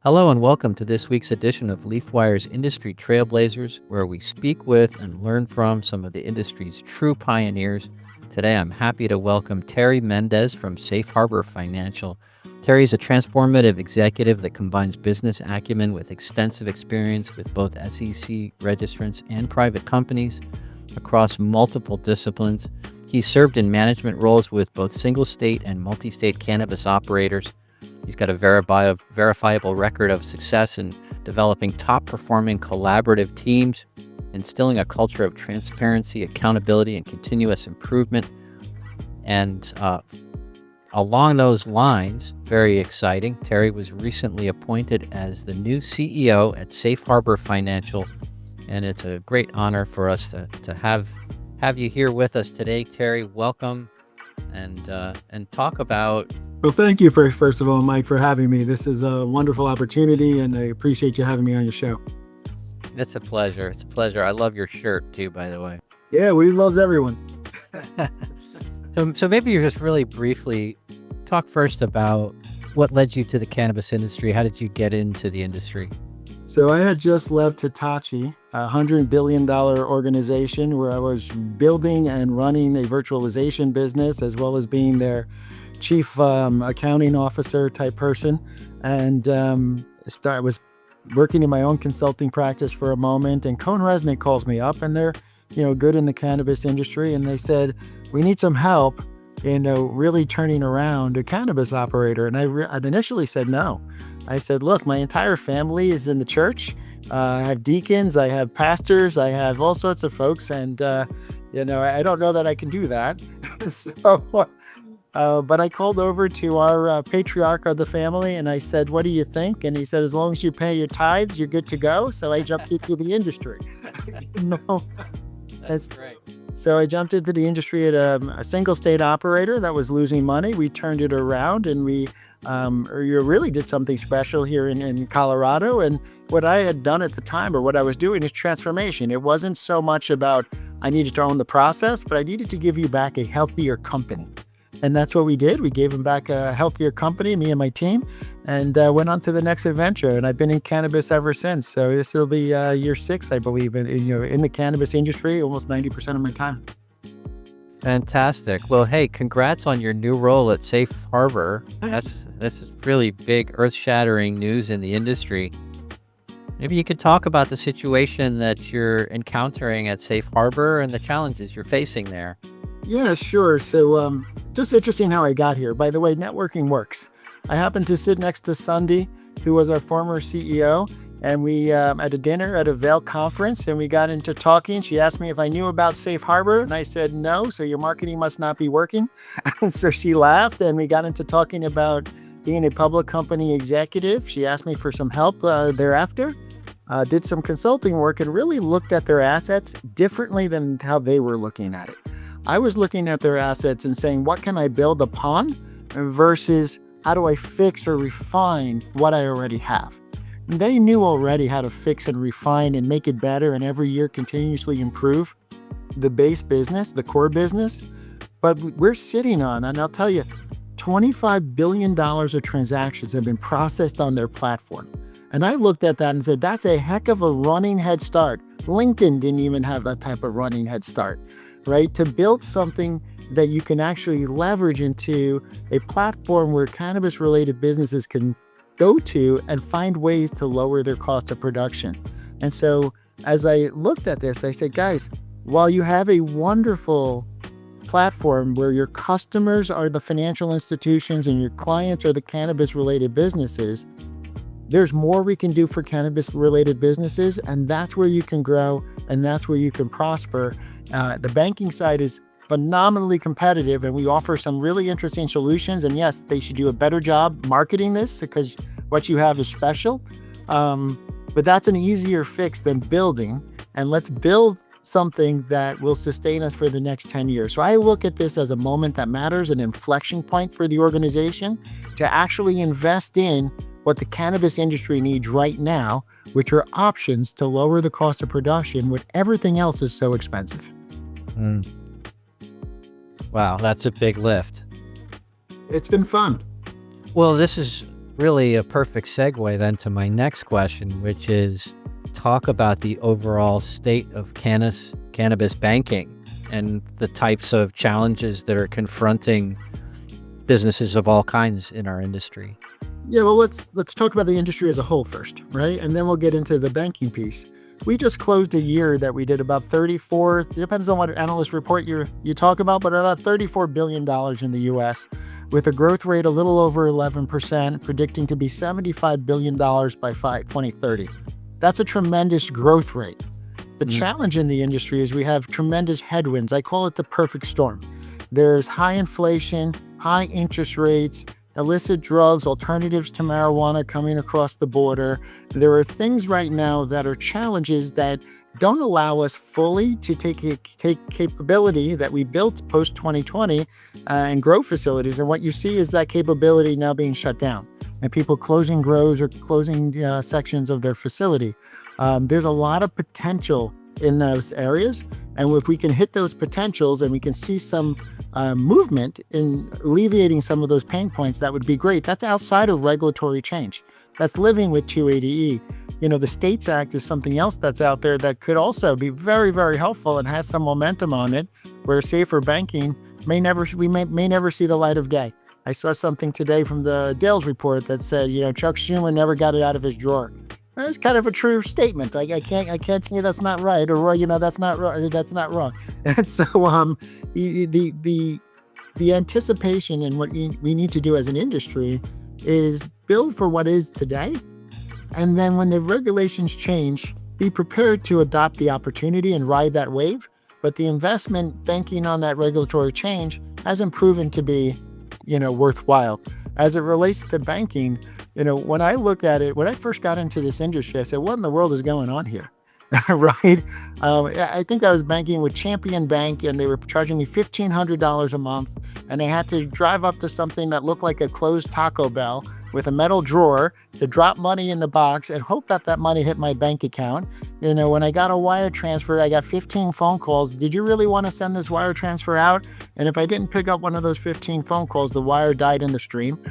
Hello and welcome to this week's edition of Leafwire's Industry Trailblazers, where we speak with and learn from some of the industry's true pioneers. Today, I'm happy to welcome Terry Mendez from Safe Harbor Financial. Terry is a transformative executive that combines business acumen with extensive experience with both SEC registrants and private companies across multiple disciplines. He's served in management roles with both single-state and multi-state cannabis operators. He's got a verifiable record of success in developing top-performing collaborative teams, instilling a culture of transparency, accountability, and continuous improvement. And along those lines, very exciting, Terry was recently appointed as the new CEO at Safe Harbor Financial, and it's a great honor for us to have you here with us today. Terry, welcome, and talk about. Well, thank you first of all, Mike, for having me. This is a wonderful opportunity, and I appreciate you having me on your show. It's a pleasure. It's a pleasure. I love your shirt too, by the way. Yeah, we loves everyone. So maybe you just really briefly talk first about what led you to the cannabis industry. How did you get into the industry? So I had just left Hitachi, a $100 billion organization where I was building and running a virtualization business, as well as being their chief accounting officer type person. And I was working in my own consulting practice for a moment, and Cohn Resnick calls me up, and they're good in the cannabis industry, and they said, we need some help in really turning around a cannabis operator. And I initially said no. I said, look, my entire family is in the church. I have deacons, I have pastors, I have all sorts of folks, and I don't know that I can do that. But I called over to our patriarch of the family, and I said, what do you think? And he said, as long as you pay your tithes, you're good to go. So I jumped into the industry. That's great. So I jumped into the industry at a single state operator that was losing money. We turned it around, and we really did something special here in Colorado. And what I had done at the time, or what I was doing, is transformation. It wasn't so much about I needed to own the process, but I needed to give you back a healthier company. And that's what we did. We gave him back a healthier company, me and my team, and went on to the next adventure. And I've been in cannabis ever since. So this will be year 6, I believe, in the cannabis industry, almost 90% of my time. Fantastic. Well, hey, congrats on your new role at Safe Harbor. This is really big, earth-shattering news in the industry. Maybe you could talk about the situation that you're encountering at Safe Harbor and the challenges you're facing there. Yeah, sure. So just interesting how I got here. By the way, networking works. I happened to sit next to Sunday, who was our former CEO, and we at a dinner at a Vail conference, and we got into talking. She asked me if I knew about Safe Harbor, and I said no, so your marketing must not be working. So she laughed, and we got into talking about being a public company executive. She asked me for some help thereafter. Did some consulting work and really looked at their assets differently than how they were looking at it. I was looking at their assets and saying, what can I build upon versus how do I fix or refine what I already have? And they knew already how to fix and refine and make it better, and every year continuously improve the base business, the core business. But we're sitting on, and I'll tell you, $25 billion of transactions have been processed on their platform. And I looked at that and said, that's a heck of a running head start. LinkedIn didn't even have that type of running head start. Right? To build something that you can actually leverage into a platform where cannabis-related businesses can go to and find ways to lower their cost of production. And so as I looked at this, I said, guys, while you have a wonderful platform where your customers are the financial institutions and your clients are the cannabis-related businesses, there's more we can do for cannabis-related businesses, and that's where you can grow, and that's where you can prosper. The banking side is phenomenally competitive, and we offer some really interesting solutions. And yes, they should do a better job marketing this because what you have is special. But that's an easier fix than building. And let's build something that will sustain us for the next 10 years. So I look at this as a moment that matters, an inflection point for the organization to actually invest in what the cannabis industry needs right now, which are options to lower the cost of production when everything else is so expensive. Wow, that's a big lift. It's been fun. Well, this is really a perfect segue then to my next question, which is talk about the overall state of cannabis banking and the types of challenges that are confronting businesses of all kinds in our industry. Yeah, well, let's talk about the industry as a whole first, right? And then we'll get into the banking piece. We just closed a year that we did about 34, depends on what analyst report you talk about, but about $34 billion in the US, with a growth rate a little over 11%, predicting to be $75 billion by 2030. That's a tremendous growth rate. The challenge in the industry is we have tremendous headwinds. I call it the perfect storm. There's high inflation, high interest rates, illicit drugs, alternatives to marijuana coming across the border. There are things right now that are challenges that don't allow us fully to take capability that we built post 2020 and grow facilities. And what you see is that capability now being shut down and people closing grows or closing sections of their facility. There's a lot of potential in those areas. And if we can hit those potentials and we can see some movement in alleviating some of those pain points, that would be great. That's outside of regulatory change. That's living with 280E. The States Act is something else that's out there that could also be very, very helpful and has some momentum on it, where safer banking may never see the light of day. I saw something today from the Dales report that said, Chuck Schumer never got it out of his drawer. That's kind of a true statement. I can't say that's not right, or that's not right. That's not wrong. And so the anticipation and what we need to do as an industry is build for what is today, and then when the regulations change, be prepared to adopt the opportunity and ride that wave. But the investment banking on that regulatory change hasn't proven to be, worthwhile. As it relates to banking, when I look at it, when I first got into this industry, I said, what in the world is going on here? Right? I think I was banking with Champion Bank, and they were charging me $1,500 a month, and I had to drive up to something that looked like a closed Taco Bell with a metal drawer to drop money in the box and hope that money hit my bank account. When I got a wire transfer, I got 15 phone calls. Did you really want to send this wire transfer out? And if I didn't pick up one of those 15 phone calls, the wire died in the stream.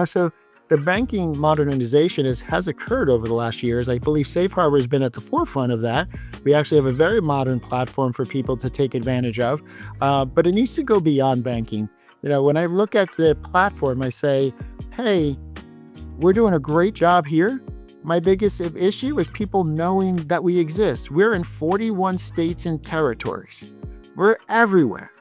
So the banking modernization has occurred over the last years. I believe Safe Harbor has been at the forefront of that. We actually have a very modern platform for people to take advantage of, but it needs to go beyond banking. When I look at the platform, I say, hey, we're doing a great job here. My biggest issue is people knowing that we exist. We're in 41 states and territories. We're everywhere.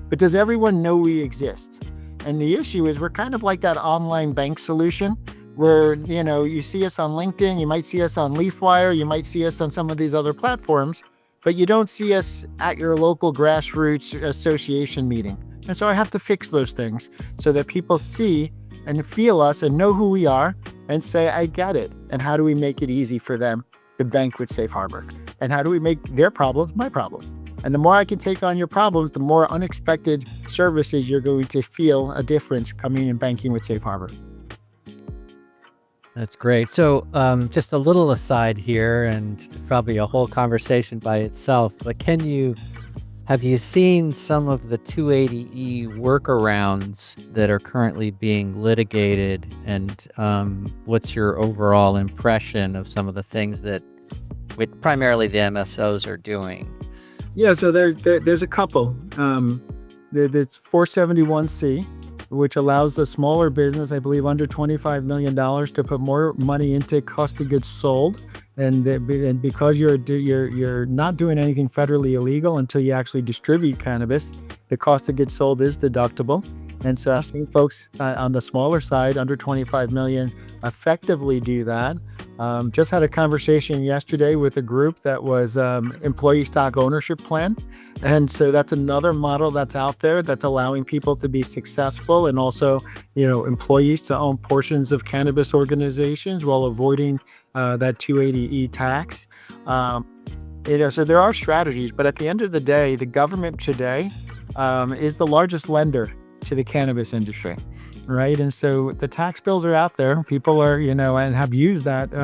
But does everyone know we exist? And the issue is we're kind of like that online bank solution where, you see us on LinkedIn, you might see us on Leafwire, you might see us on some of these other platforms, but you don't see us at your local grassroots association meeting. And so I have to fix those things so that people see and feel us and know who we are and say, I get it. And how do we make it easy for them to bank with Safe Harbor? And how do we make their problems my problem? And the more I can take on your problems, the more unexpected services you're going to feel a difference coming in banking with Safe Harbor. That's great. So just a little aside here, and probably a whole conversation by itself, but have you seen some of the 280E workarounds that are currently being litigated, and what's your overall impression of some of the things that primarily the MSOs are doing? Yeah, so there's a couple. There's 471C, which allows a smaller business, I believe under $25 million, to put more money into cost of goods sold. And because you're not doing anything federally illegal until you actually distribute cannabis, the cost of goods sold is deductible. And so I've seen folks on the smaller side, under 25 million, effectively do that. Just had a conversation yesterday with a group that was employee stock ownership plan. And so that's another model that's out there that's allowing people to be successful, and also, employees to own portions of cannabis organizations while avoiding that 280E tax. So there are strategies, but at the end of the day, the government today is the largest lender to the cannabis industry, right? And so the tax bills are out there. People are, and have used that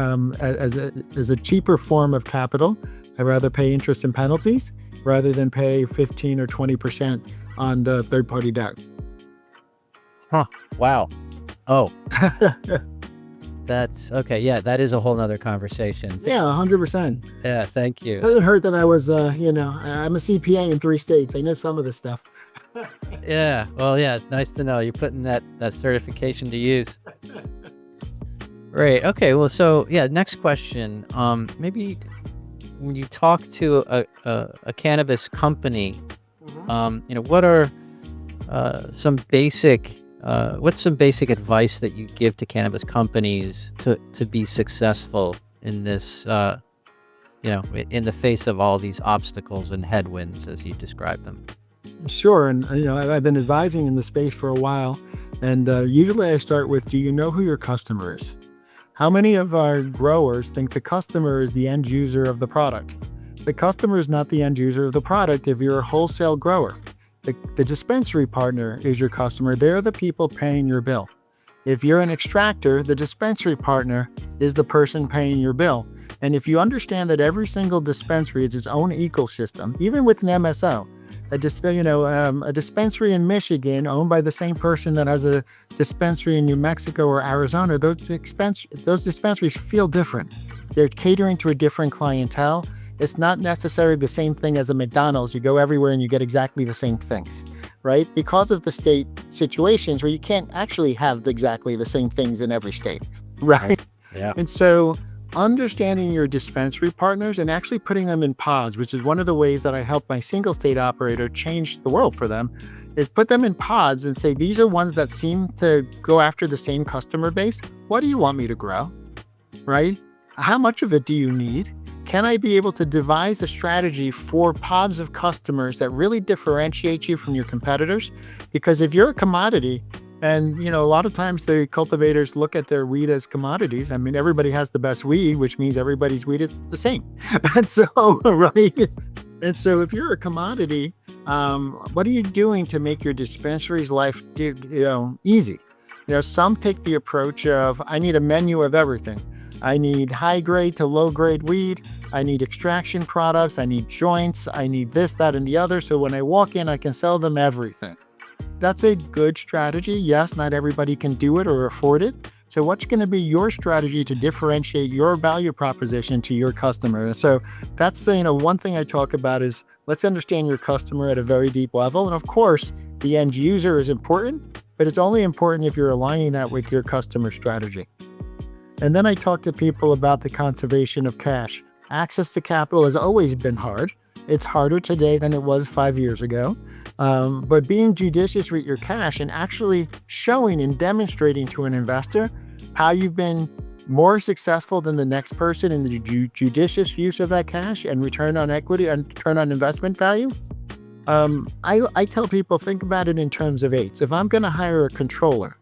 as a cheaper form of capital. I'd rather pay interest and penalties rather than pay 15 or 20% on the third-party debt. Huh. Wow. Oh. That's okay. Yeah, that is a whole nother conversation. Yeah, 100%. Yeah, thank you. It doesn't hurt that I was, I'm a CPA in 3 states. I know some of this stuff. Yeah, well, yeah, it's nice to know you're putting that certification to use. Great. Okay. Well, so yeah, next question. Maybe when you talk to a cannabis company, what are some basic what's some basic advice that you give to cannabis companies to be successful in this, in the face of all these obstacles and headwinds as you describe them? Sure. And, I've been advising in the space for a while. And usually I start with, do you know who your customer is? How many of our growers think the customer is the end user of the product? The customer is not the end user of the product if you're a wholesale grower. The dispensary partner is your customer. They're the people paying your bill. If you're an extractor, the dispensary partner is the person paying your bill. And if you understand that every single dispensary is its own ecosystem, even with an MSO, a dispensary in Michigan owned by the same person that has a dispensary in New Mexico or Arizona, those dispensaries feel different. They're catering to a different clientele. It's not necessarily the same thing as a McDonald's. You go everywhere and you get exactly the same things, right? Because of the state situations where you can't actually have exactly the same things in every state, right? Yeah. And so understanding your dispensary partners and actually putting them in pods, which is one of the ways that I help my single state operator change the world for them, is put them in pods and say, these are ones that seem to go after the same customer base. What do you want me to grow, right? How much of it do you need? Can I be able to devise a strategy for pods of customers that really differentiate you from your competitors? Because if you're a commodity, and, a lot of times the cultivators look at their weed as commodities. I mean, everybody has the best weed, which means everybody's weed is the same. And so, right? And so if you're a commodity, what are you doing to make your dispensary's life, easy? Some take the approach of, I need a menu of everything. I need high grade to low grade weed. I need extraction products. I need joints. I need this, that, and the other. So when I walk in, I can sell them everything. That's a good strategy. Yes, not everybody can do it or afford it. So what's going to be your strategy to differentiate your value proposition to your customer? So that's, one thing I talk about is let's understand your customer at a very deep level. And of course, the end user is important, but it's only important if you're aligning that with your customer strategy. And then I talk to people about the conservation of cash. Access to capital has always been hard. It's harder today than it was 5 years ago. But being judicious with your cash and actually showing and demonstrating to an investor how you've been more successful than the next person in the judicious use of that cash and return on equity and return on investment value. I tell people, think about it in terms of eights. If I'm going to hire a controller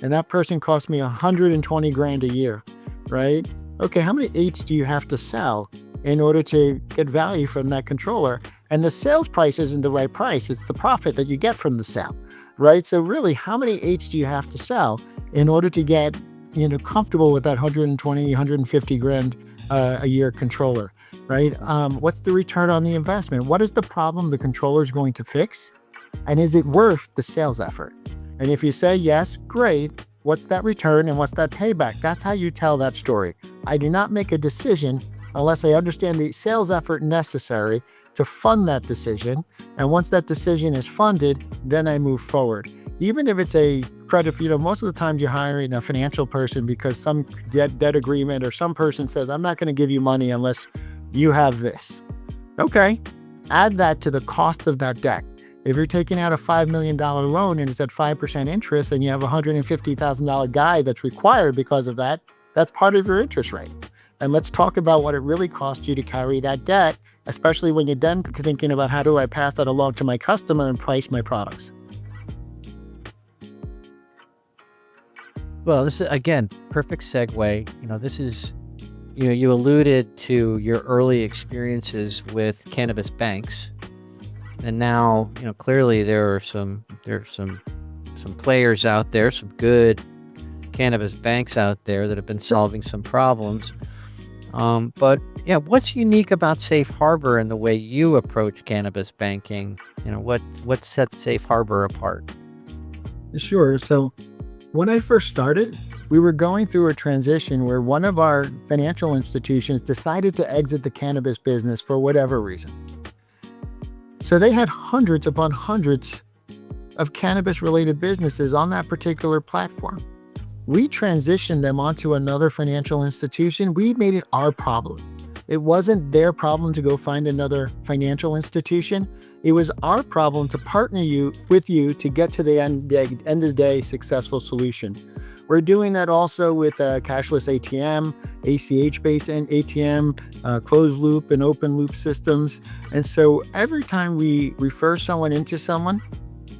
and that person costs me 120 grand a year, right? Okay, how many eights do you have to sell in order to get value from that controller? And the sales price isn't the right price. It's the profit that you get from the sale, right? So really, how many eights do you have to sell in order to get, comfortable with that 120, 150 grand a year controller, right? What's the return on the investment? What is the problem the controller is going to fix? And is it worth the sales effort? And if you say yes, great. What's that return and what's that payback? That's how you tell that story. I do not make a decision unless I understand the sales effort necessary to fund that decision. And once that decision is funded, then I move forward. Even if it's a credit, most of the time you're hiring a financial person because some debt agreement or some person says, I'm not going to give you money unless you have this. Okay, add that to the cost of that debt. If you're taking out a $5 million loan and it's at 5% interest and you have a $150,000 guy that's required because of that, that's part of your interest rate. And let's talk about what it really costs you to carry that debt, especially when you're then thinking about how do I pass that along to my customer and price my products. Well, this is, again, perfect segue. This is, you alluded to your early experiences with cannabis banks. And now, clearly there are some players out there, some good cannabis banks out there that have been solving some problems. But yeah, what's unique about Safe Harbor and the way you approach cannabis banking? What sets Safe Harbor apart? Sure. So when I first started, we were going through a transition where one of our financial institutions decided to exit the cannabis business for whatever reason. So they had hundreds upon hundreds of cannabis-related businesses on that particular platform. We transitioned them onto another financial institution. We made it our problem. It wasn't their problem to go find another financial institution. It was our problem to partner with you to get to the end of the day successful solution. We're doing that also with cashless ATM, ACH-based ATM, closed loop and open loop systems. And so every time we refer someone into someone,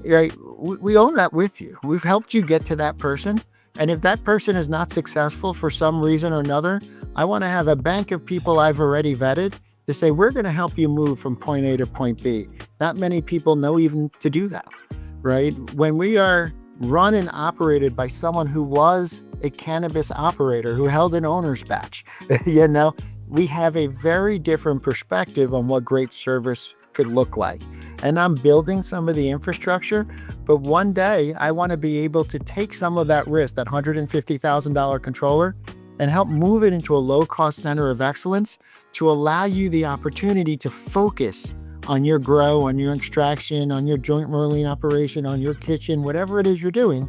right, we own that with you. We've helped you get to that person. And if that person is not successful for some reason or another, I want to have a bank of people I've already vetted to say, we're going to help you move from point A to point B. Not many people know even to do that, right? When we are run and operated by someone who was a cannabis operator, who held an owner's badge, we have a very different perspective on what great service could look like. And I'm building some of the infrastructure, but one day I want to be able to take some of that risk, that $150,000 controller, and help move it into a low-cost center of excellence to allow you the opportunity to focus on your grow, on your extraction, on your joint rolling operation, on your kitchen, whatever it is you're doing.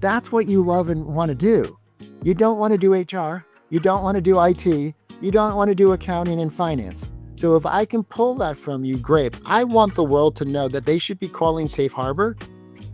That's what you love and want to do. You don't want to do HR. You don't want to do IT. You don't want to do accounting and finance. So if I can pull that from you, great. I want the world to know that they should be calling Safe Harbor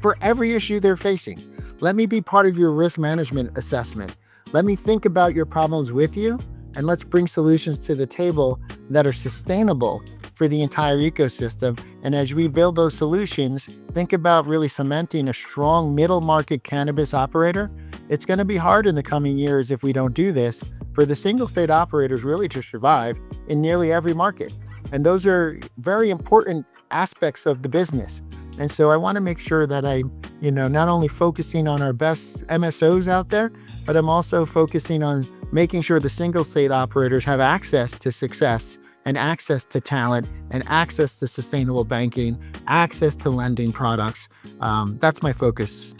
for every issue they're facing. Let me be part of your risk management assessment. Let me think about your problems with you, and let's bring solutions to the table that are sustainable for the entire ecosystem. And as we build those solutions, think about really cementing a strong middle market cannabis operator. It's going to be hard in the coming years if we don't do this for the single state operators really to survive in nearly every market. And those are very important aspects of the business. And so I want to make sure that I, not only focusing on our best MSOs out there, but I'm also focusing on making sure the single state operators have access to success and access to talent and access to sustainable banking, access to lending products. That's my focus.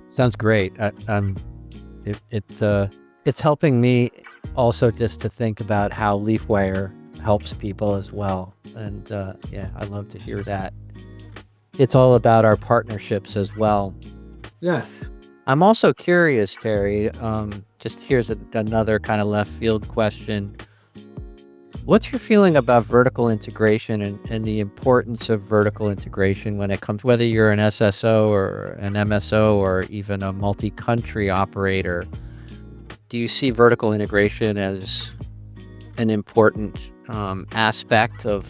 Sounds great. It's helping me also just to think about how Leafwire helps people as well. And I love to hear that. It's all about our partnerships as well. Yes. I'm also curious, Terry, just here's another kind of left field question. What's your feeling about vertical integration and the importance of vertical integration when it comes, whether you're an SSO or an MSO or even a multi-country operator? Do you see vertical integration as an important aspect of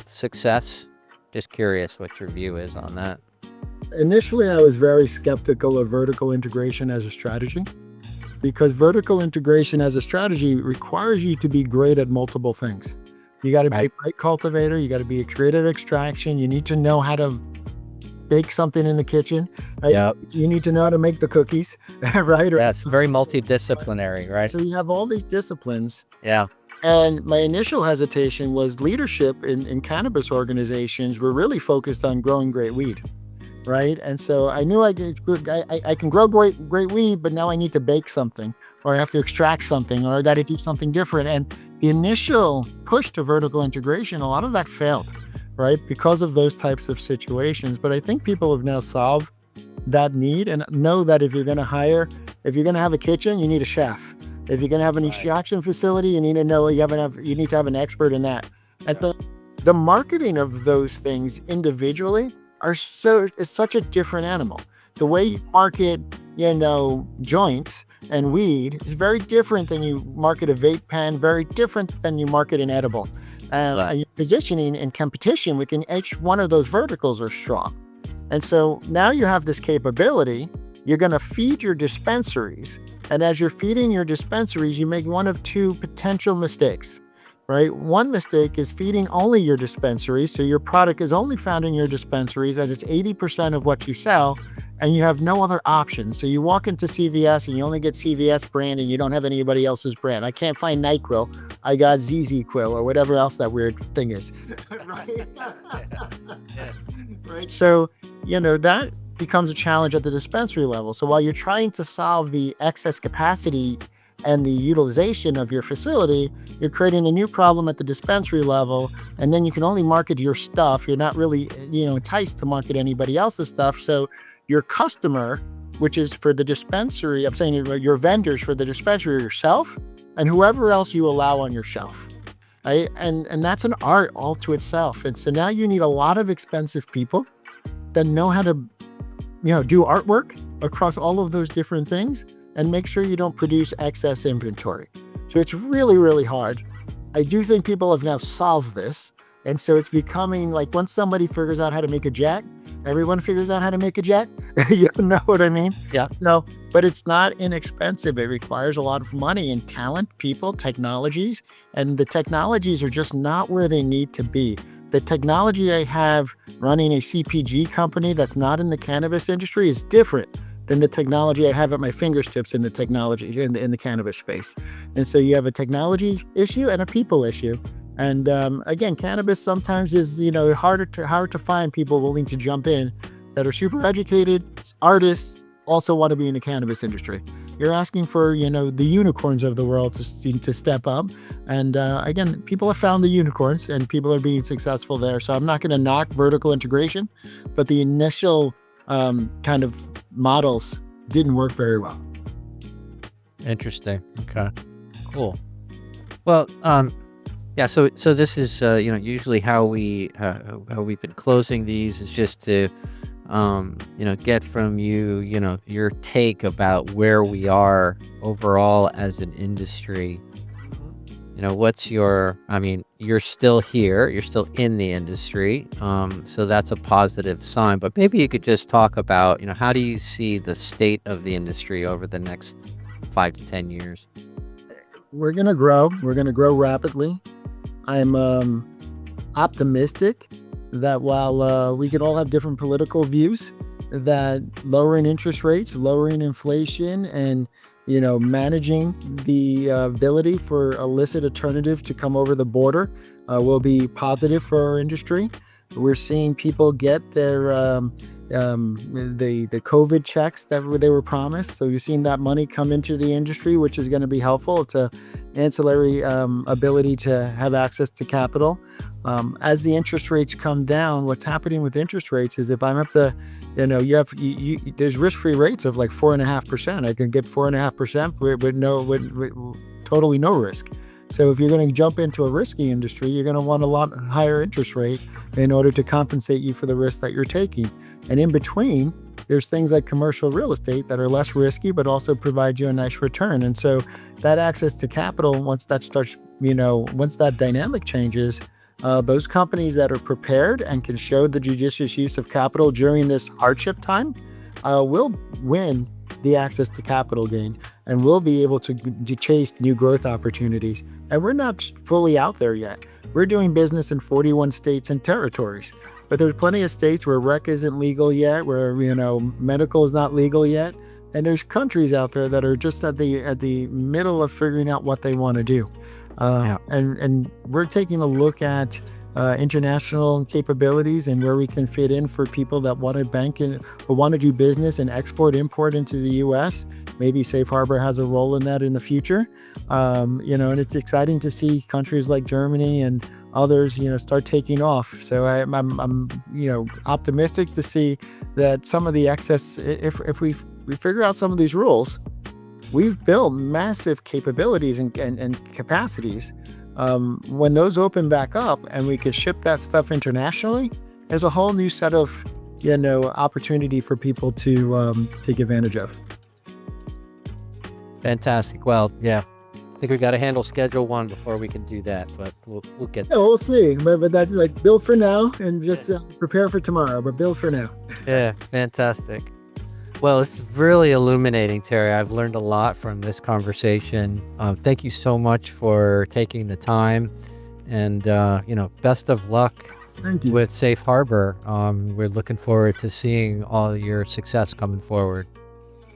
success? Just curious what your view is on that. Initially, I was very skeptical of vertical integration as a strategy, because vertical integration as a strategy requires you to be great at multiple things. You got to be a great cultivator. You got to be great at extraction. You need to know how to bake something in the kitchen. Right? Yep. You need to know how to make the cookies, right? Yeah, it's very multidisciplinary, right? So you have all these disciplines. Yeah. And my initial hesitation was leadership in cannabis organizations were really focused on growing great weed. Right. And so I knew I can grow great weed, but now I need to bake something, or I have to extract something, or I got to do something different. And the initial push to vertical integration, a lot of that failed, right, because of those types of situations. But I think people have now solved that need and know that if you're going to have a kitchen, you need a chef. If you're going to have an extraction facility, you need to know you need to have an expert in that. And the marketing of those things individually is such a different animal. The way you market, joints and weed is very different than you market a vape pen, very different than you market an edible. Your positioning and competition within each one of those verticals are strong. And so now you have this capability, you're going to feed your dispensaries. And as you're feeding your dispensaries, you make one of two potential mistakes. Right? One mistake is feeding only your dispensaries. So your product is only found in your dispensaries, and it's 80% of what you sell, and you have no other options. So you walk into CVS and you only get CVS brand and you don't have anybody else's brand. I can't find NyQuil. I got ZZ Quill or whatever else that weird thing is. Right? Right. So, becomes a challenge at the dispensary level. So while you're trying to solve the excess capacity and the utilization of your facility, you're creating a new problem at the dispensary level, and then you can only market your stuff. You're not really, enticed to market anybody else's stuff. So your customer, which is for the dispensary, I'm saying your vendors for the dispensary, yourself, and whoever else you allow on your shelf. Right? And that's an art all to itself. And so now you need a lot of expensive people that know how to, do artwork across all of those different things and make sure you don't produce excess inventory. So it's really, really hard. I do think people have now solved this. And so it's becoming like once somebody figures out how to make a jet, everyone figures out how to make a jet. You know what I mean? Yeah. No, but it's not inexpensive. It requires a lot of money and talent, people, technologies, and the technologies are just not where they need to be. The technology I have running a CPG company that's not in the cannabis industry is different than the technology I have at my fingertips in the technology in the cannabis space. And so you have a technology issue and a people issue. And again, cannabis sometimes is hard to find people willing to jump in that are super educated artists also want to be in the cannabis industry. You're asking for the unicorns of the world to step up, and again, people have found the unicorns and people are being successful there. So I'm not going to knock vertical integration, but the initial kind of models didn't work very well. Interesting. Okay. Cool. Well, yeah. So this is usually how we've been closing these is just to get from you your take about where we are overall as an industry. What's your? I mean, you're still here. You're still in the industry. So that's a positive sign. But maybe you could just talk about how do you see the state of the industry over the next 5 to 10 years? We're gonna grow. We're gonna grow rapidly. I'm optimistic that while we can all have different political views, that lowering interest rates, lowering inflation, and managing the ability for illicit alternative to come over the border will be positive for our industry. We're seeing people get their the COVID checks that they were promised. So you're seeing that money come into the industry, which is going to be helpful to ancillary ability to have access to capital. As the interest rates come down, what's happening with interest rates is if I'm up to, there's risk-free rates of like 4.5%. I can get 4.5% with totally no risk. So if you're going to jump into a risky industry, you're going to want a lot higher interest rate in order to compensate you for the risk that you're taking. And in between, there's things like commercial real estate that are less risky, but also provide you a nice return. And so that access to capital, once that starts, once that dynamic changes, those companies that are prepared and can show the judicious use of capital during this hardship time will win the access to capital gain and will be able to chase new growth opportunities. And we're not fully out there yet. We're doing business in 41 states and territories. But there's plenty of states where rec isn't legal yet, where medical is not legal yet, and there's countries out there that are just at the middle of figuring out what they want to do. And we're taking a look at international capabilities and where we can fit in for people that want to bank in or want to do business and import into the U.S. Maybe Safe Harbor has a role in that in the future. And it's exciting to see countries like Germany and others, start taking off. So I'm optimistic to see that some of the excess, if we figure out some of these rules, we've built massive capabilities and capacities. When those open back up and we can ship that stuff internationally, there's a whole new set of, opportunity for people to take advantage of. Fantastic. Well, yeah. I think we got to handle schedule 1 before we can do that, but we'll get there. Yeah, we'll see. But that's like build for now and just prepare for tomorrow, but build for now. Yeah, fantastic. Well, it's really illuminating, Terry. I've learned a lot from this conversation. Thank you so much for taking the time, and best of luck. Thank you. With Safe Harbor. We're looking forward to seeing all your success coming forward.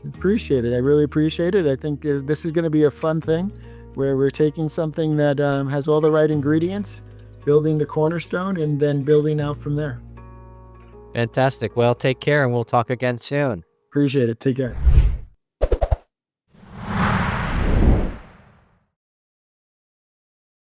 Appreciate it. I really appreciate it. I think this is going to be a fun thing where we're taking something that has all the right ingredients, building the cornerstone, and then building out from there. Fantastic. Well, take care and we'll talk again soon. Appreciate it. Take care.